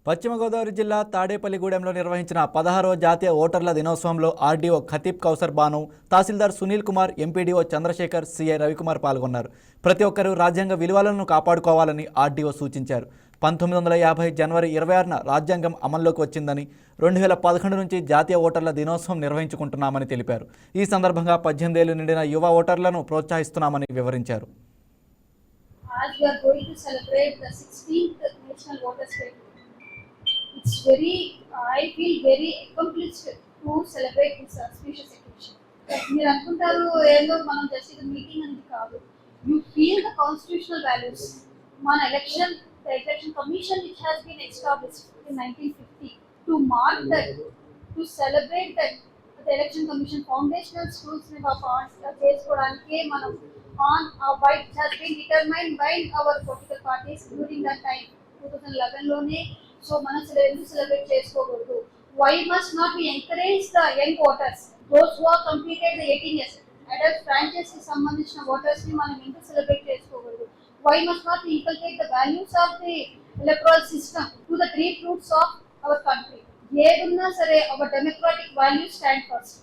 పశ్చిమ గోదావరి జిల్లా తాడేపల్లిగూడెంలో నిర్వహించిన 16వ జాతీయ ఓటర్ల దినోత్సవంలో ఆర్డీఓ ఖతీబ్ కౌసర్ బాను, తహసీల్దార్ సునీల్ కుమార్, ఎంపీడీఓ చంద్రశేఖర్, సీఐ రవికుమార్ పాల్గొన్నారు. ప్రతి ఒక్కరూ రాజ్యాంగ విలువలను కాపాడుకోవాలని ఆర్డీఓ సూచించారు. 1950 జనవరి 26న రాజ్యాంగం అమల్లోకి వచ్చిందని 2011 నుంచి జాతీయ ఓటర్ల దినోత్సవం నిర్వహించుకుంటున్నామని తెలిపారు. ఈ సందర్భంగా 18 ఏళ్లు నిండిన యువ ఓటర్లను ప్రోత్సహిస్తున్నామని వివరించారు. As we are going to celebrate the 16th National Voters' Day, I feel very accomplished to celebrate this auspicious occasion. మీరు అనుకుంటారు ఏదో మనం జస్ట్ ఇది మీటింగ్ అనేది కాదు. You feel the constitutional values. మన the election commission which has been established in 1950 to mark that, to celebrate that the election commission foundational tools చేసుకోవడానికి మనం on why it has been determined by our political parties during that time 2011 లోనే. So మనం celebrate చేసుకోకూడదు. Why must not we encourage the young voters, those who have completed the 18 years adult franchise కి సంబంధించిన voters ని మనం ఎందుకు celebrate చేసుకోకూడదు? Why must not we inculcate the values of the electoral system to the three roots of our country? ఏదున్నా సరే our democratic values stand first,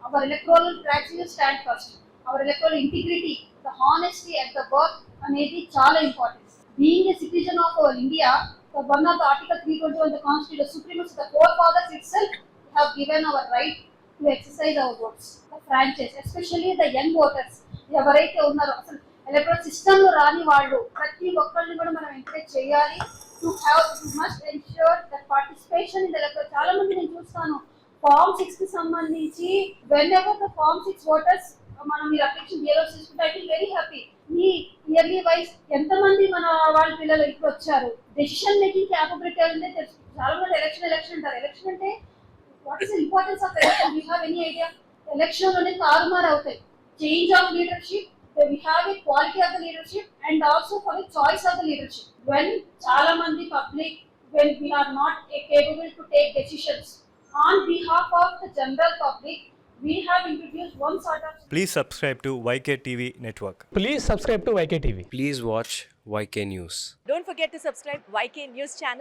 our electoral practices stand first, our electoral integrity, the honesty at the work అనేది చాలా important. Being a citizen of our India, the one of the Article 321 of the Constitution, the supremacy, the forefathers itself have given our right to exercise our votes, the franchise, especially the young voters. ఎవరైతే ఉన్నారో అసలు electoral system లో రాని వాళ్ళు ప్రతి ఒక్కరిని కూడా మనం ఎంకరేజ్ చేయాలి. To must ensure that participation in the electoral. చాలా మంది నేను చూస్తాను ఫార్మ్ 6 కి సంబంధించి whenever the form 6 voters మనం మీరు అప్లికేషన్ బిఎల్ఓస్ తీసుకుంటే ఐ ఫీల్ వెరీ హ్యాపీ. ఈ ఇయర్లీ వైజ్ ఎంతమంది మన వాళ్ళ పిల్లలు ఇప్పుడు వచ్చారు, డెసిషన్ మేకింగ్ క్యాపబిలిటీ అంటే తెలుసు. చాలా మంది ఎలక్షన్ అంటారు. ఎలక్షన్ అంటే what is importance of election? You have any idea? Election అనేది తారుమారు అవుతాయి. Change of leadership, we have a quality of the leadership and also for the choice of the leadership. When chala mandi public, when we are not capable to take decisions on behalf of the general public, we have introduced one sort of. Please subscribe to YKTV Network. Please subscribe to YKTV. Please watch YK News. Don't forget to subscribe YK News channel.